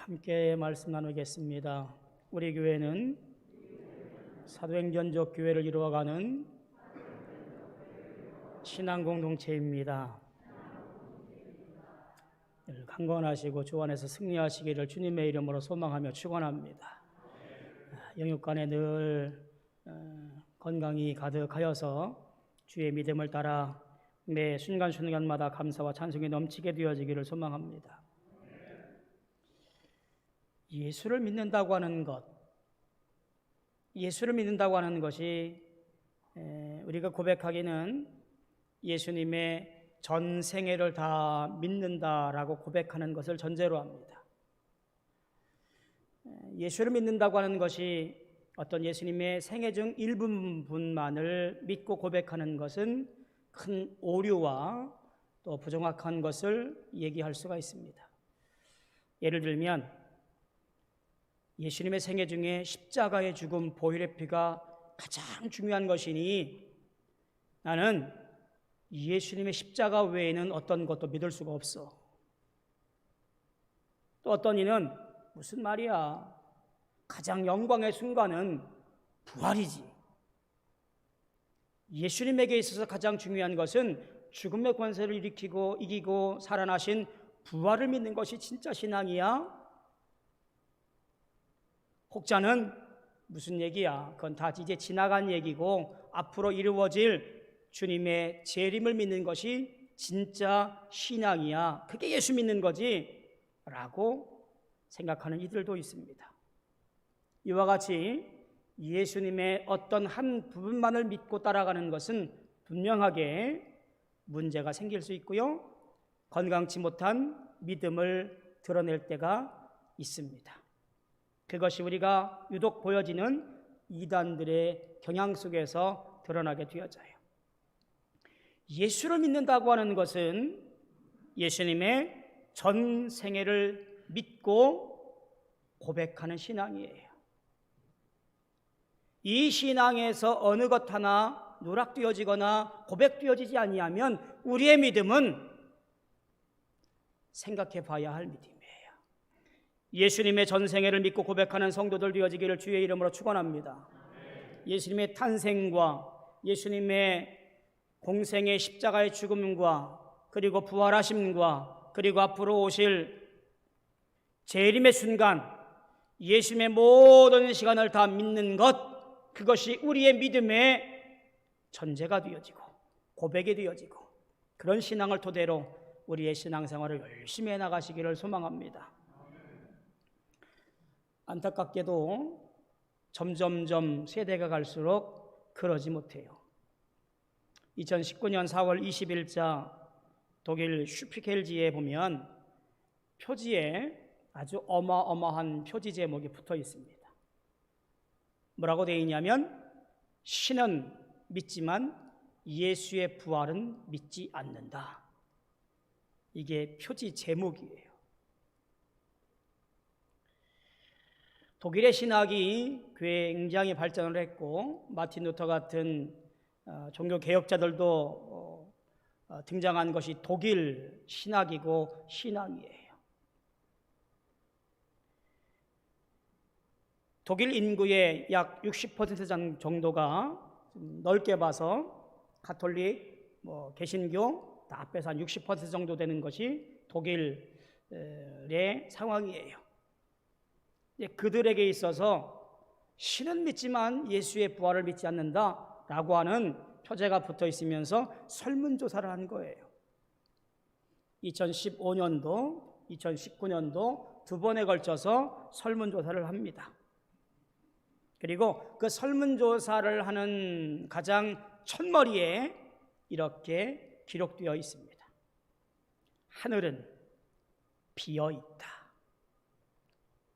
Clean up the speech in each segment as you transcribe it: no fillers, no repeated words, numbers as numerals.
함께 말씀 나누겠습니다. 우리 교회는 사도행전적 교회를 이루어가는 신앙 공동체입니다. 늘 강건하시고 주 안에서 승리하시기를 주님의 이름으로 소망하며 축원합니다. 영육간에 늘 건강이 가득하여서 주의 믿음을 따라 매 순간순간마다 감사와 찬송이 넘치게 되어지기를 소망합니다. 예수를 믿는다고 하는 것, 예수를 믿는다고 하는 것이 우리가 고백하기는 예수님의 전 생애를 다 믿는다라고 고백하는 것을 전제로 합니다. 예수를 믿는다고 하는 것이 어떤 예수님의 생애 중 일부분만을 믿고 고백하는 것은 큰 오류와 또 부정확한 것을 얘기할 수가 있습니다. 예를 들면 예수님의 생애 중에 십자가의 죽음, 보혈의 피가 가장 중요한 것이니 나는 예수님의 십자가 외에는 어떤 것도 믿을 수가 없어. 또 어떤 이는 무슨 말이야, 가장 영광의 순간은 부활이지. 예수님에게 있어서 가장 중요한 것은 죽음의 권세를 일으키고 이기고 살아나신 부활을 믿는 것이 진짜 신앙이야? 혹자는 무슨 얘기야? 그건 다 이제 지나간 얘기고 앞으로 이루어질 주님의 재림을 믿는 것이 진짜 신앙이야. 그게 예수 믿는 거지? 라고 생각하는 이들도 있습니다. 이와 같이 예수님의 어떤 한 부분만을 믿고 따라가는 것은 분명하게 문제가 생길 수 있고요, 건강치 못한 믿음을 드러낼 때가 있습니다. 그것이 우리가 유독 보여지는 이단들의 경향 속에서 드러나게 되어져요. 예수를 믿는다고 하는 것은 예수님의 전 생애를 믿고 고백하는 신앙이에요. 이 신앙에서 어느 것 하나 누락되어지거나 고백되어지지 아니하면 우리의 믿음은 생각해 봐야 할 믿음이에요. 예수님의 전생애를 믿고 고백하는 성도들 되어지기를 주의 이름으로 축원합니다. 예수님의 탄생과 예수님의 공생의 십자가의 죽음과 그리고 부활하심과 그리고 앞으로 오실 재림의 순간 예수님의 모든 시간을 다 믿는 것, 그것이 우리의 믿음의 전제가 되어지고 고백이 되어지고 그런 신앙을 토대로 우리의 신앙생활을 열심히 해나가시기를 소망합니다. 안타깝게도 점점점 세대가 갈수록 그러지 못해요. 2019년 4월 20일자 독일 슈피켈지에 보면 표지에 아주 어마어마한 표지 제목이 붙어 있습니다. 뭐라고 되어 있냐면 신은 믿지만 예수의 부활은 믿지 않는다. 이게 표지 제목이에요. 독일의 신학이 굉장히 발전을 했고 마틴 루터 같은 종교 개혁자들도 등장한 것이 독일 신학이고 신앙이에요. 독일 인구의 약 60% 정도가 넓게 봐서 가톨릭, 개신교 다 합해서 한 60% 정도 되는 것이 독일의 상황이에요. 그들에게 있어서 신은 믿지만 예수의 부활을 믿지 않는다라고 하는 표제가 붙어 있으면서 설문조사를 한 거예요. 2015년도, 2019년도 두 번에 걸쳐서 설문조사를 합니다. 그리고 그 설문조사를 하는 가장 첫머리에 이렇게 기록되어 있습니다. 하늘은 비어있다.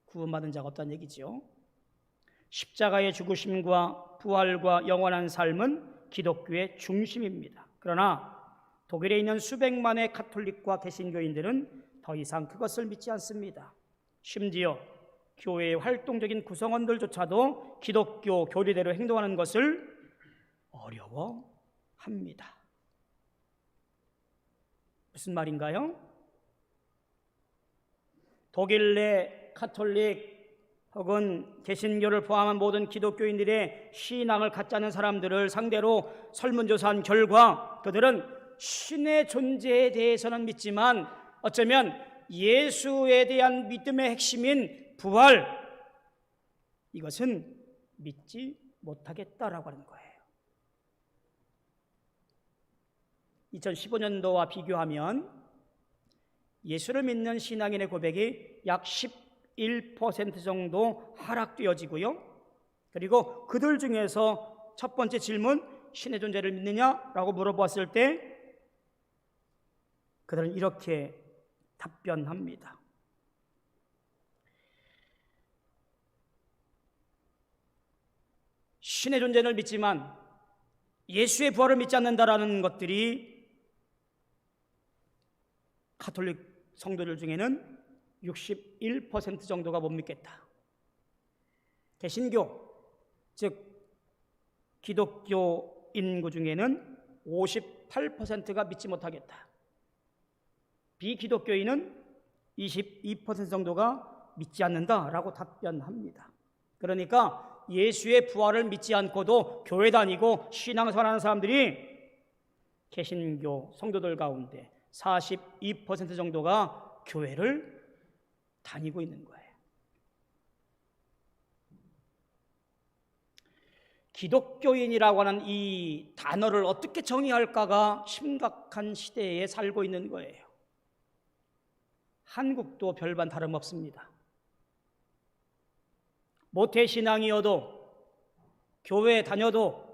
구원받은 자가 없다는 얘기죠. 십자가의 죽으심과 부활과 영원한 삶은 기독교의 중심입니다. 그러나 독일에 있는 수백만의 가톨릭과 개신교인들은 더 이상 그것을 믿지 않습니다. 심지어 교회의 활동적인 구성원들조차도 기독교 교리대로 행동하는 것을 어려워합니다. 무슨 말인가요? 독일 내 카톨릭 혹은 개신교를 포함한 모든 기독교인들의 신앙을 갖지 않는 사람들을 상대로 설문조사한 결과 그들은 신의 존재에 대해서는 믿지만 어쩌면 예수에 대한 믿음의 핵심인 부활, 이것은 믿지 못하겠다라고 하는 거예요. 2015년도와 비교하면 예수를 믿는 신앙인의 고백이 약 11% 정도 하락되어지고요. 그리고 그들 중에서 첫 번째 질문, 신의 존재를 믿느냐라고 물어보았을 때 그들은 이렇게 답변합니다. 신의 존재를 믿지만 예수의 부활을 믿지 않는다라는 것들이 가톨릭 성도들 중에는 61% 정도가 못 믿겠다. 개신교, 즉 기독교 인구 중에는 58%가 믿지 못하겠다. 비기독교인은 22% 정도가 믿지 않는다라고 답변합니다. 그러니까 예수의 부활을 믿지 않고도 교회 다니고 신앙생활하는 사람들이 개신교 성도들 가운데 42% 정도가 교회를 다니고 있는 거예요. 기독교인이라고 하는 이 단어를 어떻게 정의할까가 심각한 시대에 살고 있는 거예요. 한국도 별반 다름없습니다. 모태신앙이어도 교회 다녀도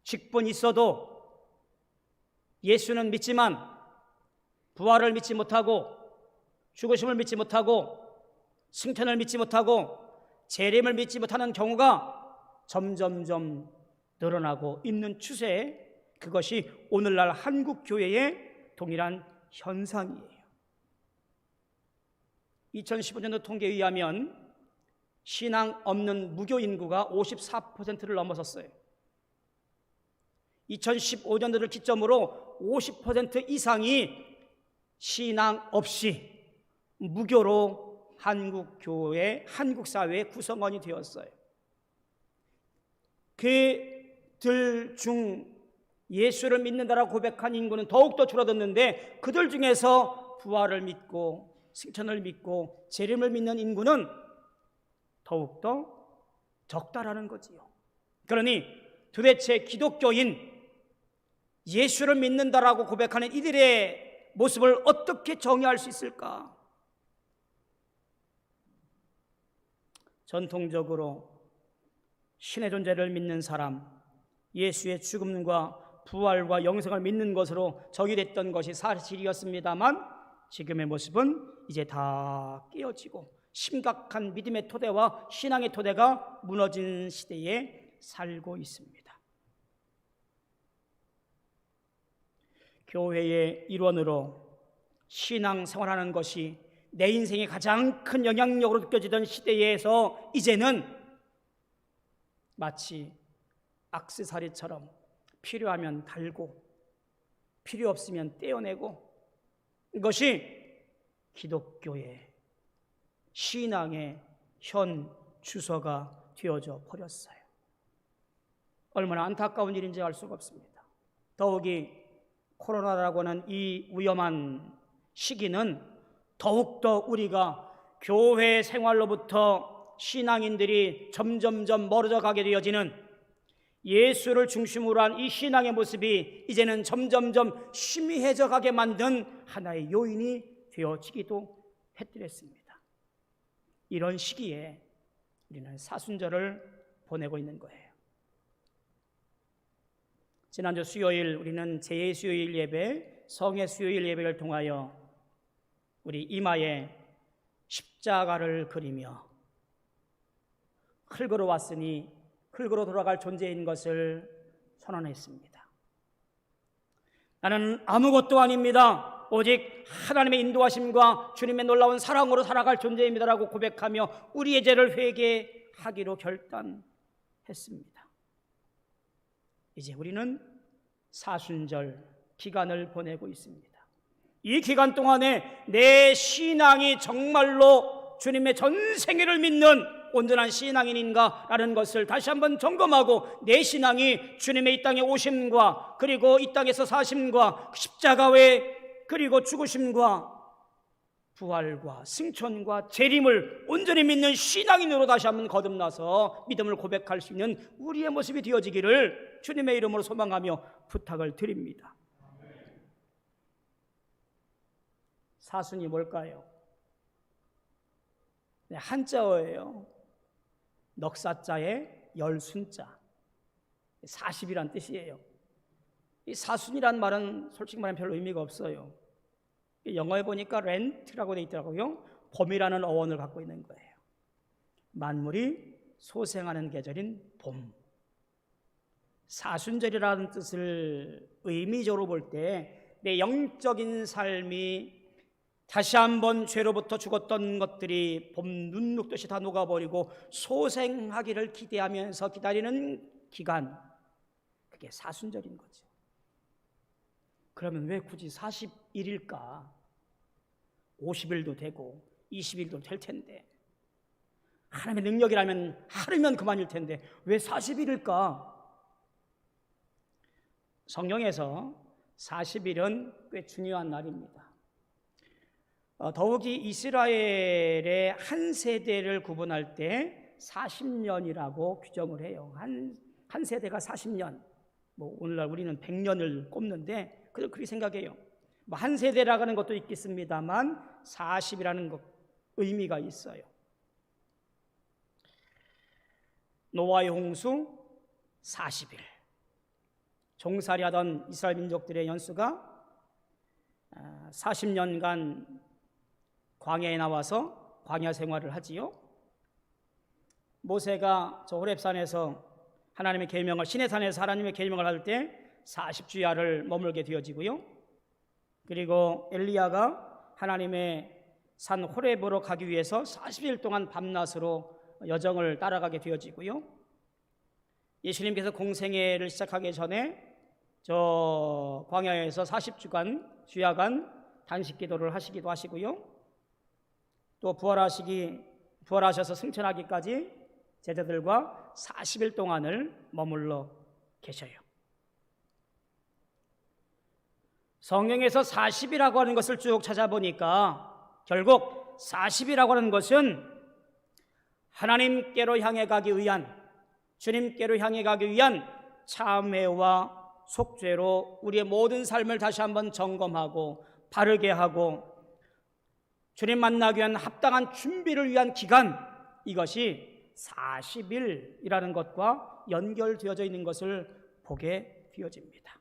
직분 있어도 예수는 믿지만 부활을 믿지 못하고 죽으심을 믿지 못하고 승천을 믿지 못하고 재림을 믿지 못하는 경우가 점점점 늘어나고 있는 추세, 그것이 오늘날 한국 교회의 동일한 현상이에요. 2015년도 통계에 의하면 신앙 없는 무교 인구가 54%를 넘어섰어요. 2015년도를 기점으로 50% 이상이 신앙 없이 무교로 한국 교회, 한국 사회의 구성원이 되었어요. 그들 중 예수를 믿는다라고 고백한 인구는 더욱더 줄어들었는데 그들 중에서 부활을 믿고 승천을 믿고 재림을 믿는 인구는 더욱더 적다라는 거지요. 그러니 도대체 기독교인, 예수를 믿는다라고 고백하는 이들의 모습을 어떻게 정의할 수 있을까? 전통적으로 신의 존재를 믿는 사람, 예수의 죽음과 부활과 영생을 믿는 것으로 정의됐던 것이 사실이었습니다만 지금의 모습은 이제 다 깨어지고 심각한 믿음의 토대와 신앙의 토대가 무너진 시대에 살고 있습니다. 교회의 일원으로 신앙생활하는 것이 내 인생의 가장 큰 영향력으로 느껴지던 시대에서 이제는 마치 액세서리처럼 필요하면 달고 필요 없으면 떼어내고, 이것이 기독교의 신앙의 현 주소가 되어져 버렸어요. 얼마나 안타까운 일인지 알 수가 없습니다. 더욱이 코로나라고 하는 이 위험한 시기는 더욱더 우리가 교회 생활로부터 신앙인들이 점점점 멀어져 가게 되어지는, 예수를 중심으로 한 이 신앙의 모습이 이제는 점점점 희미해져 가게 만든 하나의 요인이 되어지기도 했더랬습니다. 이런 시기에 우리는 사순절을 보내고 있는 거예요. 지난주 수요일 우리는 제2수요일 예배, 성의 수요일 예배를 통하여 우리 이마에 십자가를 그리며 흙으로 왔으니 흙으로 돌아갈 존재인 것을 선언했습니다. 나는 아무것도 아닙니다. 오직 하나님의 인도하심과 주님의 놀라운 사랑으로 살아갈 존재입니다라고 고백하며 우리의 죄를 회개하기로 결단했습니다. 이제 우리는 사순절 기간을 보내고 있습니다. 이 기간 동안에 내 신앙이 정말로 주님의 전생애를 믿는 온전한 신앙인인가라는 것을 다시 한번 점검하고, 내 신앙이 주님의 이 땅에 오심과 그리고 이 땅에서 사심과 십자가의 그리고 죽으심과 부활과 승천과 재림을 온전히 믿는 신앙인으로 다시 한번 거듭나서 믿음을 고백할 수 있는 우리의 모습이 되어지기를 주님의 이름으로 소망하며 부탁을 드립니다. 사순이 뭘까요? 한자어예요. 넉사자에 열순자, 40이란 뜻이에요. 이 사순이란 말은 솔직히 말하면 별로 의미가 없어요. 영어에 보니까 렌트라고 되어 있더라고요. 봄이라는 어원을 갖고 있는 거예요. 만물이 소생하는 계절인 봄. 사순절이라는 뜻을 의미적으로 볼 때 내 영적인 삶이 다시 한번 죄로부터 죽었던 것들이 봄 눈 녹듯이 다 녹아버리고 소생하기를 기대하면서 기다리는 기간, 그게 사순절인 거죠. 그러면 왜 굳이 40일일까? 50일도 되고 20일도 될 텐데, 하나님의 능력이라면 하루면 그만일 텐데 왜 40일일까? 성경에서 40일은 꽤 중요한 날입니다. 더욱이 이스라엘의 한 세대를 구분할 때 40년이라고 규정을 해요. 한 세대가 40년. 오늘날 우리는 100년을 꼽는데 그렇게 생각해요. 한 세대라고 하는 것도 있겠습니다만 40이라는 것 의미가 있어요. 노아의 홍수 40일. 종살이 하던 이스라엘 민족들의 연수가 40년간 광야에 나와서 광야 생활을 하지요. 모세가 저 호렙산에서 하나님의 계명을, 시내산에서 하나님의 계명을 할 때 40주야를 머물게 되어지고요. 그리고 엘리야가 하나님의 산 호렙으로 가기 위해서 40일 동안 밤낮으로 여정을 따라가게 되어지고요. 예수님께서 공생애를 시작하기 전에 저 광야에서 40주간 주야간 단식 기도를 하시기도 하시고요. 또 부활하셔서 승천하기까지 제자들과 40일 동안을 머물러 계셔요. 성경에서 40이라고 하는 것을 쭉 찾아보니까 결국 40이라고 하는 것은 하나님께로 향해 가기 위한, 주님께로 향해 가기 위한 참회와 속죄로 우리의 모든 삶을 다시 한번 점검하고 바르게 하고 주님 만나기 위한 합당한 준비를 위한 기간, 이것이 40일이라는 것과 연결되어져 있는 것을 보게 되어집니다.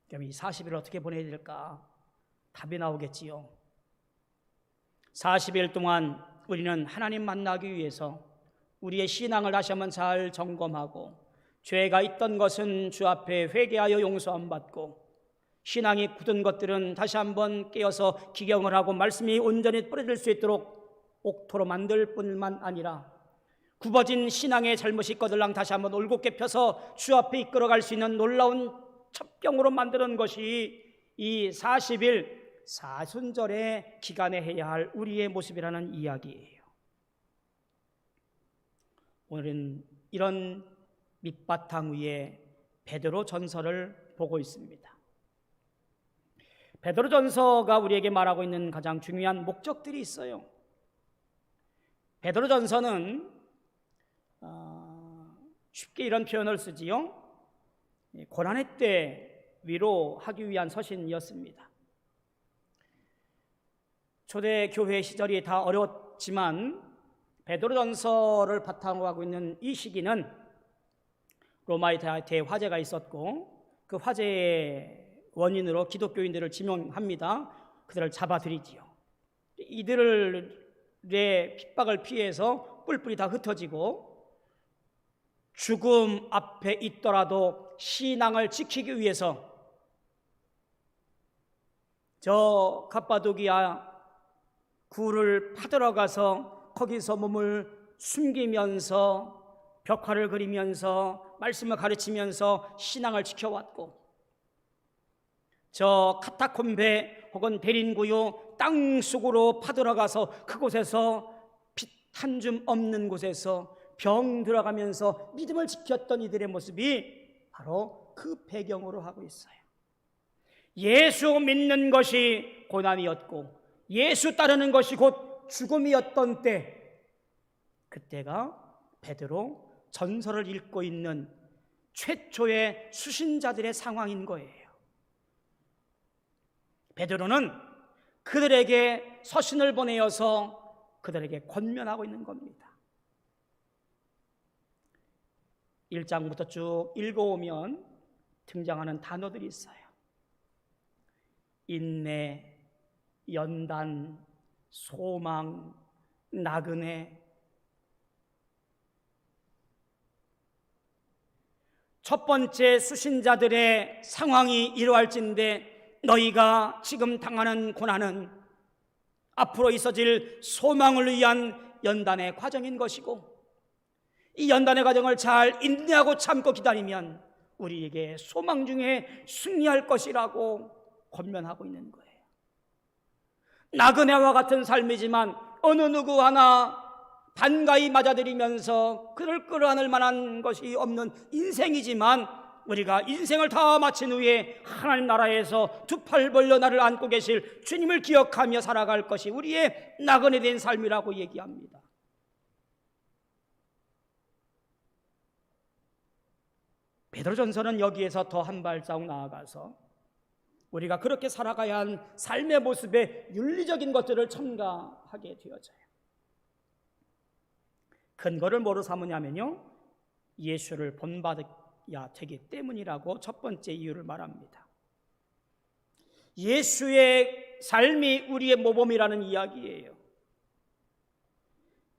그럼 이 40일을 어떻게 보내야 될까? 답이 나오겠지요. 40일 동안 우리는 하나님 만나기 위해서 우리의 신앙을 다시 한번 잘 점검하고, 죄가 있던 것은 주 앞에 회개하여 용서함 받고, 신앙이 굳은 것들은 다시 한번 깨어서 기경을 하고 말씀이 온전히 뿌려질 수 있도록 옥토로 만들 뿐만 아니라 굽어진 신앙의 잘못이 있거들랑 다시 한번 올곧게 펴서 주 앞에 이끌어갈 수 있는 놀라운 첩경으로 만드는 것이 이 40일 사순절의 기간에 해야 할 우리의 모습이라는 이야기예요. 오늘은 이런 밑바탕 위에 베드로 전서를 보고 있습니다. 베드로 전서가 우리에게 말하고 있는 가장 중요한 목적들이 있어요. 베드로 전서는 쉽게 이런 표현을 쓰지요. 고난의 때 위로하기 위한 서신이었습니다. 초대 교회 시절이 다 어려웠지만 베드로 전서를 바탕으로 하고 있는 이 시기는 로마의 대화재가 있었고, 그 화재의 원인으로 기독교인들을 지명합니다. 그들을 잡아들이지요. 이들의 핍박을 피해서 뿔뿔이 다 흩어지고 죽음 앞에 있더라도 신앙을 지키기 위해서 저 갑바도기아 굴을 파들어 가서 거기서 몸을 숨기면서 벽화를 그리면서 말씀을 가르치면서 신앙을 지켜왔고, 저 카타콤베 혹은 대린구유 땅속으로 파들어가서 그곳에서 빛 한 줌 없는 곳에서 병 들어가면서 믿음을 지켰던 이들의 모습이 바로 그 배경으로 하고 있어요. 예수 믿는 것이 고난이었고 예수 따르는 것이 곧 죽음이었던 때, 그때가 베드로 전설을 읽고 있는 최초의 수신자들의 상황인 거예요. 베드로는 그들에게 서신을 보내어서 그들에게 권면하고 있는 겁니다. 1장부터 쭉 읽어오면 등장하는 단어들이 있어요. 인내, 연단, 소망, 나그네. 첫 번째 수신자들의 상황이 이러할진대 너희가 지금 당하는 고난은 앞으로 있어질 소망을 위한 연단의 과정인 것이고, 이 연단의 과정을 잘 인내하고 참고 기다리면 우리에게 소망 중에 승리할 것이라고 권면하고 있는 거예요. 나그네와 같은 삶이지만 어느 누구 하나 반가이 맞아들이면서 그를 끌어안을 만한 것이 없는 인생이지만, 우리가 인생을 다 마친 후에 하나님 나라에서 두 팔 벌려 나를 안고 계실 주님을 기억하며 살아갈 것이 우리의 나그네 된 삶이라고 얘기합니다. 베드로전서는 여기에서 더 한 발자국 나아가서 우리가 그렇게 살아가야 한 삶의 모습의 윤리적인 것들을 첨가하게 되어져요. 근거를 뭐로 삼으냐면요, 예수를 본받아야 되기 때문이라고 첫 번째 이유를 말합니다. 예수의 삶이 우리의 모범이라는 이야기예요.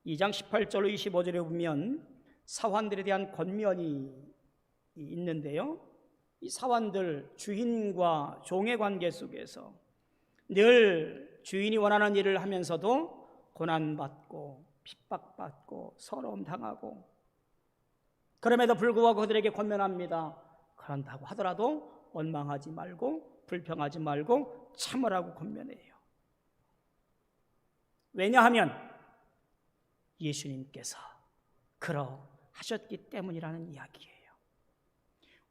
2장 18절로 25절에 보면 사환들에 대한 권면이 있는데요, 이 사환들, 주인과 종의 관계 속에서 늘 주인이 원하는 일을 하면서도 고난받고 핍박받고 서러움 당하고, 그럼에도 불구하고 그들에게 권면합니다. 그런다고 하더라도 원망하지 말고 불평하지 말고 참으라고 권면해요. 왜냐하면 예수님께서 그러하셨기 때문이라는 이야기예요.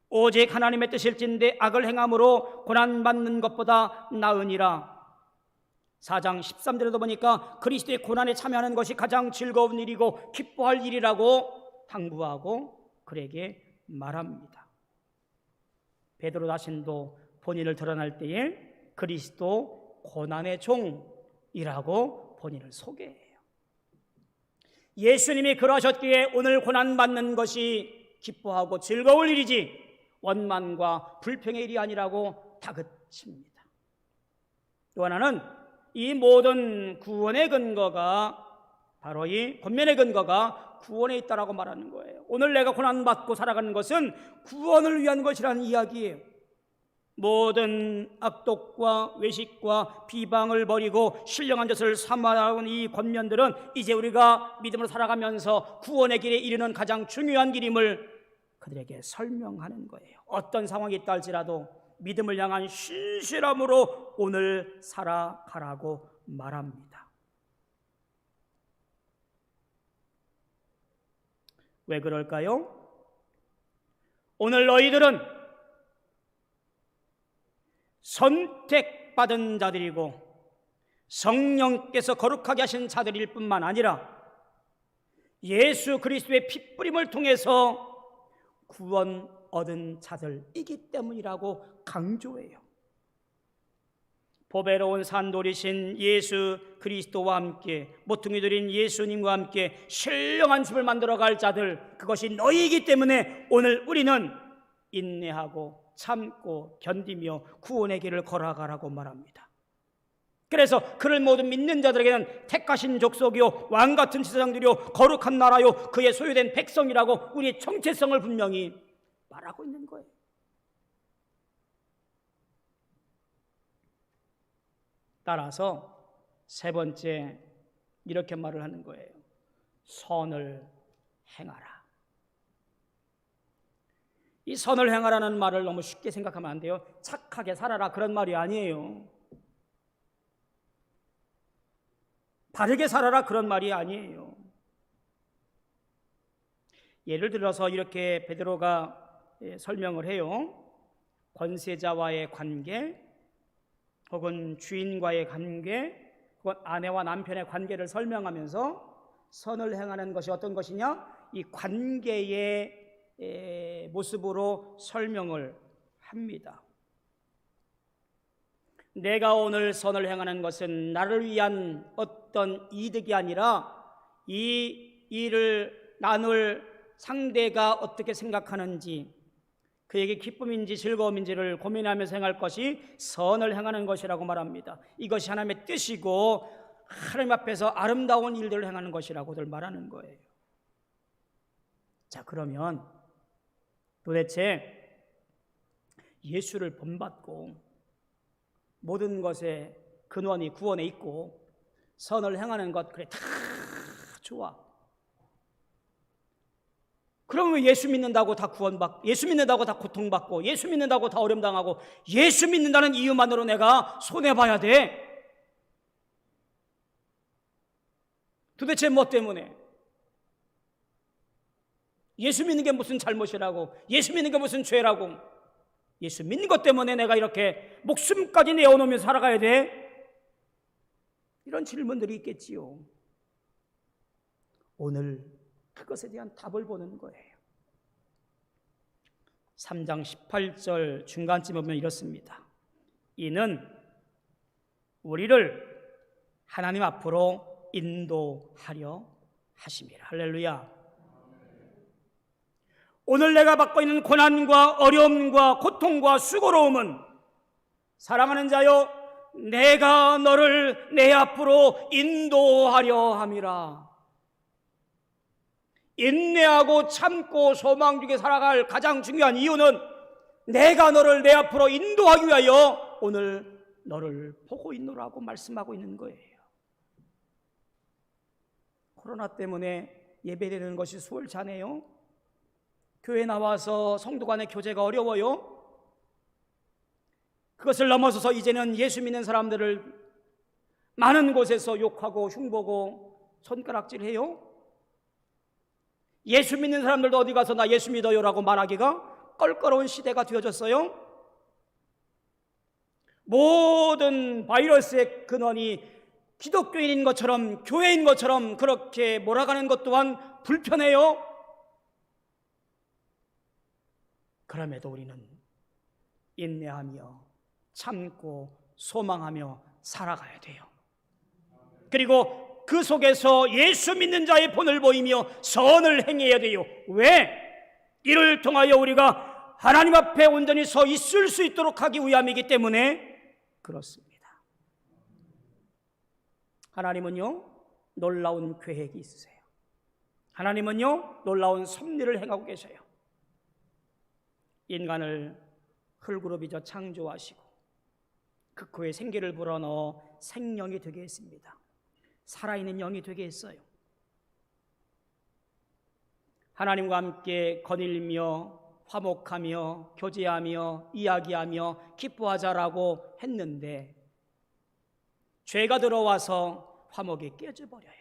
오직 하나님의 뜻일진데 악을 행함으로 고난받는 것보다 나으니라. 4장 13절에도 보니까 그리스도의 고난에 참여하는 것이 가장 즐거운 일이고 기뻐할 일이라고 당부하고 그에게 말합니다. 베드로 자신도 본인을 드러날 때에 그리스도 고난의 종이라고 본인을 소개해요. 예수님이 그러하셨기에 오늘 고난받는 것이 기뻐하고 즐거울 일이지 원만과 불평의 일이 아니라고 다그칩니다. 또 하나는 이 모든 구원의 근거가, 바로 이 권면의 근거가 구원에 있다라고 말하는 거예요. 오늘 내가 고난받고 살아가는 것은 구원을 위한 것이라는 이야기예요. 모든 악독과 외식과 비방을 버리고 신령한 것을 삼아온 이 권면들은 이제 우리가 믿음으로 살아가면서 구원의 길에 이르는 가장 중요한 길임을 그들에게 설명하는 거예요. 어떤 상황이 있다 할지라도 믿음을 향한 신실함으로 오늘 살아가라고 말합니다. 왜 그럴까요? 오늘 너희들은 선택받은 자들이고 성령께서 거룩하게 하신 자들일 뿐만 아니라 예수 그리스도의 핏부림을 통해서 구원 얻은 자들이기 때문이라고 강조해요. 보배로운 산돌이신 예수 그리스도와 함께 모퉁이 들인 예수님과 함께 신령한 집을 만들어갈 자들, 그것이 너희이기 때문에 오늘 우리는 인내하고 참고 견디며 구원의 길을 걸어가라고 말합니다. 그래서 그를 모두 믿는 자들에게는 택하신 족속이요 왕같은 제사장들이요 거룩한 나라요 그의 소유된 백성이라고 우리의 정체성을 분명히 말하고 있는 거예요. 따라서 세 번째 이렇게 말을 하는 거예요. 선을 행하라. 이 선을 행하라는 말을 너무 쉽게 생각하면 안 돼요. 착하게 살아라 그런 말이 아니에요. 바르게 살아라 그런 말이 아니에요. 예를 들어서 이렇게 베드로가 설명을 해요. 권세자와의 관계, 혹은 주인과의 관계, 혹은 아내와 남편의 관계를 설명하면서 선을 행하는 것이 어떤 것이냐? 이 관계의 모습으로 설명을 합니다. 내가 오늘 선을 행하는 것은 나를 위한 어떤 이득이 아니라 이 일을 나눌 상대가 어떻게 생각하는지, 그에게 기쁨인지 즐거움인지를 고민하면서 행할 것이 선을 행하는 것이라고 말합니다. 이것이 하나님의 뜻이고 하나님 앞에서 아름다운 일들을 행하는 것이라고들 말하는 거예요. 자, 그러면 도대체 예수를 본받고 모든 것에 근원이 구원에 있고 선을 행하는 것, 그래 다 좋아. 그러면 예수 믿는다고 다 구원받고, 예수 믿는다고 다 고통받고, 예수 믿는다고 다 어려움당하고, 예수 믿는다는 이유만으로 내가 손해봐야 돼? 도대체 뭐 때문에? 예수 믿는 게 무슨 잘못이라고, 예수 믿는 게 무슨 죄라고, 예수 믿는 것 때문에 내가 이렇게 목숨까지 내어놓으며 살아가야 돼? 이런 질문들이 있겠지요. 오늘 그것에 대한 답을 보는 거예요. 3장 18절 중간쯤 보면 이렇습니다. 이는 우리를 하나님 앞으로 인도하려 하심이라. 할렐루야. 오늘 내가 받고 있는 고난과 어려움과 고통과 수고로움은 사랑하는 자여, 내가 너를 내 앞으로 인도하려 함이라. 인내하고 참고 소망 중에 살아갈 가장 중요한 이유는 내가 너를 내 앞으로 인도하기 위하여 오늘 너를 보고 있노라고 말씀하고 있는 거예요. 코로나 때문에 예배드리는 것이 수월찮네요. 교회 나와서 성도 간의 교제가 어려워요. 그것을 넘어서서 이제는 예수 믿는 사람들을 많은 곳에서 욕하고 흉보고 손가락질해요. 예수 믿는 사람들도 어디 가서 나 예수 믿어요라고 말하기가 껄끄러운 시대가 되어졌어요. 모든 바이러스의 근원이 기독교인인 것처럼, 교회인 것처럼 그렇게 몰아가는 것 또한 불편해요. 그럼에도 우리는 인내하며 참고 소망하며 살아가야 돼요. 그리고 그 속에서 예수 믿는 자의 본을 보이며 선을 행해야 돼요. 왜? 이를 통하여 우리가 하나님 앞에 온전히 서 있을 수 있도록 하기 위함이기 때문에 그렇습니다. 하나님은요, 놀라운 계획이 있으세요. 하나님은요, 놀라운 섭리를 행하고 계셔요. 인간을 흙으로 빚어 창조하시고 그 코에 생기를 불어넣어 생명이 되게 했습니다. 살아있는 영이 되게 했어요. 하나님과 함께 거닐며 화목하며 교제하며 이야기하며 기뻐하자라고 했는데 죄가 들어와서 화목이 깨져버려요.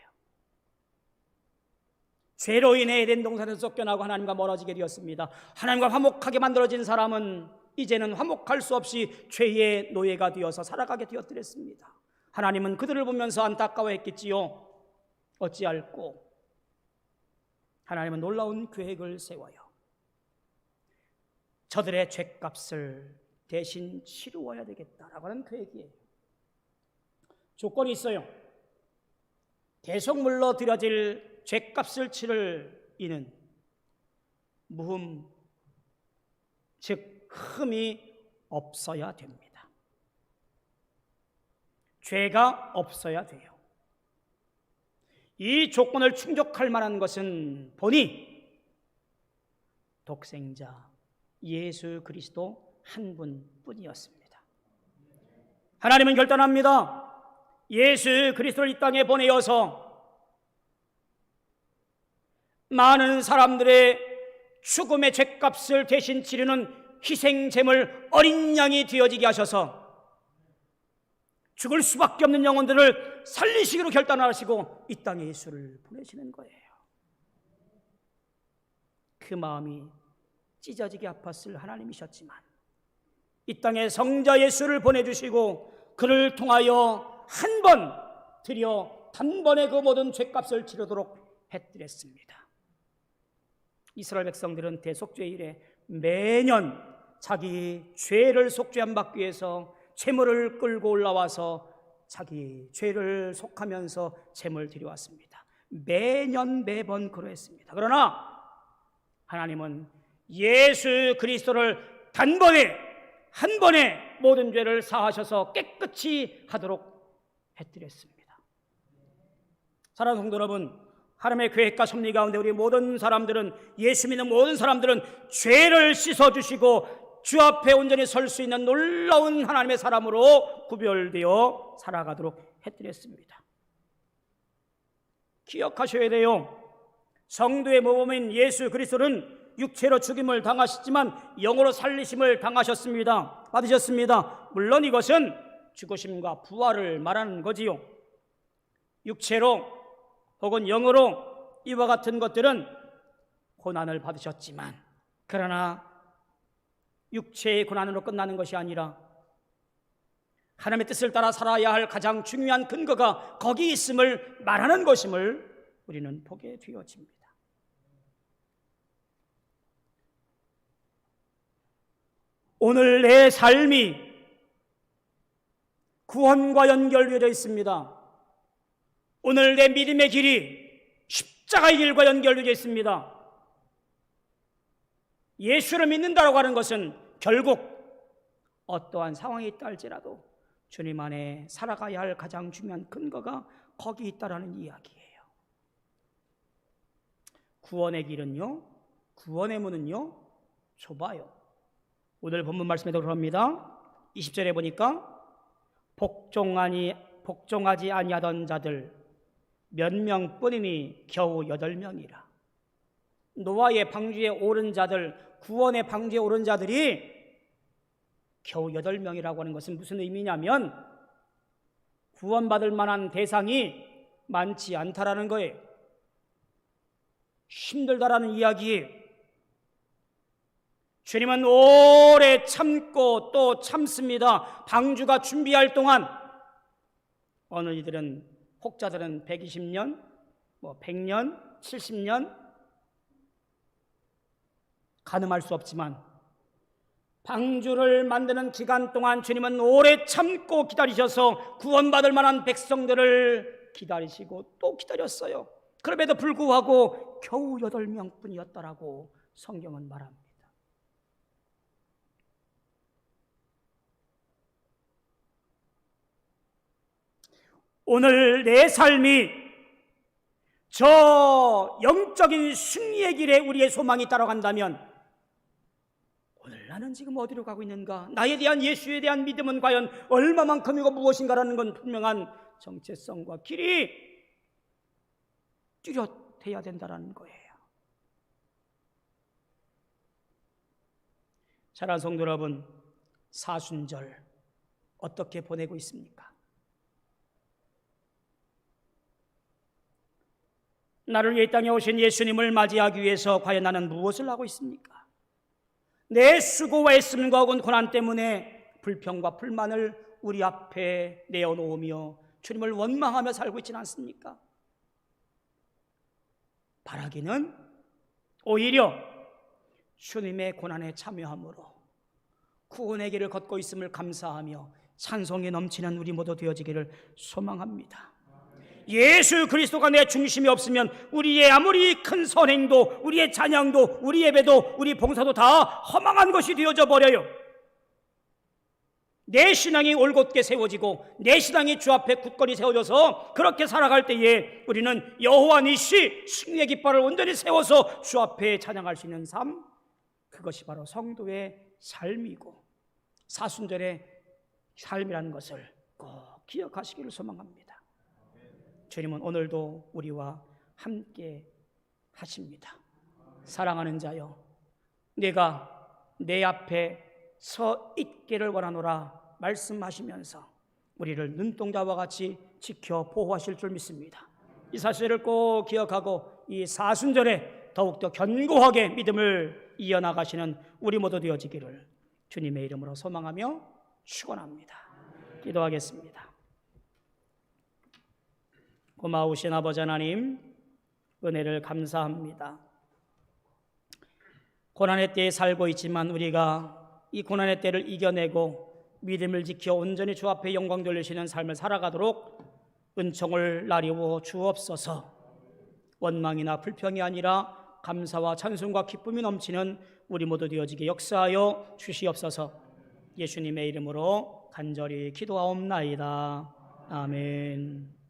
죄로 인해 에덴 동산에서 쫓겨나고 하나님과 멀어지게 되었습니다. 하나님과 화목하게 만들어진 사람은 이제는 화목할 수 없이 죄의 노예가 되어서 살아가게 되었더랬습니다. 하나님은 그들을 보면서 안타까워했겠지요. 어찌할꼬? 하나님은 놀라운 계획을 세워요. 저들의 죄값을 대신 치루어야 되겠다라고 하는 계획이에요. 조건이 있어요. 대속물로 드려질 죄값을 치를 이는 무흠, 즉 흠이 없어야 됩니다. 죄가 없어야 돼요. 이 조건을 충족할 만한 것은 보니 독생자 예수 그리스도 한 분뿐이었습니다. 하나님은 결단합니다. 예수 그리스도를 이 땅에 보내어서 많은 사람들의 죽음의 죄값을 대신 치르는 희생제물 어린 양이 되어지게 하셔서 죽을 수밖에 없는 영혼들을 살리시기로 결단하시고 이 땅에 예수를 보내시는 거예요. 그 마음이 찢어지게 아팠을 하나님이셨지만 이 땅에 성자 예수를 보내주시고 그를 통하여 한 번 드려 단번에 그 모든 죄값을 치르도록 해드렸습니다. 이스라엘 백성들은 대속죄일에 매년 자기 죄를 속죄함 받기 위해서 제물을 끌고 올라와서 자기 죄를 속하면서 제물을 드려왔습니다. 매년 매번 그러했습니다. 그러나 하나님은 예수 그리스도를 단번에 한 번에 모든 죄를 사하셔서 깨끗이 하도록 해드렸습니다. 사랑하는 성도 여러분, 하나님의 계획과 섭리 가운데 우리 모든 사람들은, 예수 믿는 모든 사람들은 죄를 씻어주시고 주 앞에 온전히 설 수 있는 놀라운 하나님의 사람으로 구별되어 살아가도록 해드렸습니다. 기억하셔야 돼요. 성도의 모범인 예수 그리스도는 육체로 죽임을 당하셨지만 영으로 살리심을 당하셨습니다. 받으셨습니다. 물론 이것은 죽으심과 부활을 말하는 거지요. 육체로 혹은 영으로 이와 같은 것들은 고난을 받으셨지만, 그러나 육체의 고난으로 끝나는 것이 아니라 하나님의 뜻을 따라 살아야 할 가장 중요한 근거가 거기 있음을 말하는 것임을 우리는 보게 되어집니다. 오늘 내 삶이 구원과 연결되어 있습니다. 오늘 내 믿음의 길이 십자가의 길과 연결되어 있습니다. 예수를 믿는다고 하는 것은 결국 어떠한 상황이 있다 할지라도 주님 안에 살아가야 할 가장 중요한 근거가 거기 있다라는 이야기예요. 구원의 길은요, 구원의 문은요, 좁아요. 오늘 본문 말씀에도 그럽니다. 20절에 보니까 복종하지 아니하던 자들 몇 명뿐이니 겨우 8명이라. 노아의 방주에 오른 자들, 구원의 방주에 오른 자들이 겨우 8명이라고 하는 것은 무슨 의미냐면 구원받을 만한 대상이 많지 않다라는 거예요. 힘들다라는 이야기예요. 주님은 오래 참고 또 참습니다. 방주가 준비할 동안 어느 이들은, 혹자들은 120년, 100년, 70년 가늠할 수 없지만 방주를 만드는 기간 동안 주님은 오래 참고 기다리셔서 구원받을 만한 백성들을 기다리시고 또 기다렸어요. 그럼에도 불구하고 겨우 8명뿐이었다라고 성경은 말합니다. 오늘 내 삶이 저 영적인 승리의 길에 우리의 소망이 따라간다면 오늘 나는 지금 어디로 가고 있는가? 나에 대한 예수에 대한 믿음은 과연 얼마만큼이고 무엇인가라는 건 분명한 정체성과 길이 뚜렷해야 된다는 거예요. 사랑하는 성도 여러분, 사순절 어떻게 보내고 있습니까? 나를 위해 이 땅에 오신 예수님을 맞이하기 위해서 과연 나는 무엇을 하고 있습니까? 내 수고와 애씀과 혹은 고난 때문에 불평과 불만을 우리 앞에 내어놓으며 주님을 원망하며 살고 있지는 않습니까? 바라기는 오히려 주님의 고난에 참여함으로 구원의 길을 걷고 있음을 감사하며 찬송에 넘치는 우리 모두 되어지기를 소망합니다. 예수 그리스도가 내 중심이 없으면 우리의 아무리 큰 선행도, 우리의 찬양도, 우리 예배도, 우리 봉사도 다 허망한 것이 되어져 버려요. 내 신앙이 올곧게 세워지고 내 신앙이 주 앞에 굳건히 세워져서 그렇게 살아갈 때에 우리는 여호와 니시 승리의 깃발을 온전히 세워서 주 앞에 찬양할 수 있는 삶, 그것이 바로 성도의 삶이고 사순절의 삶이라는 것을 꼭 기억하시기를 소망합니다. 주님은 오늘도 우리와 함께 하십니다. 사랑하는 자여, 내가 내 앞에 서 있기를 원하노라 말씀하시면서 우리를 눈동자와 같이 지켜 보호하실 줄 믿습니다. 이 사실을 꼭 기억하고 이 사순절에 더욱더 견고하게 믿음을 이어나가시는 우리 모두 되어지기를 주님의 이름으로 소망하며 축원합니다. 기도하겠습니다. 고마우신 아버지 하나님, 은혜를 감사합니다. 고난의 때에 살고 있지만 우리가 이 고난의 때를 이겨내고 믿음을 지켜 온전히 주 앞에 영광 돌리시는 삶을 살아가도록 은총을 나리워 주옵소서. 원망이나 불평이 아니라 감사와 찬송과 기쁨이 넘치는 우리 모두 되어지게 역사하여 주시옵소서. 예수님의 이름으로 간절히 기도하옵나이다. 아멘.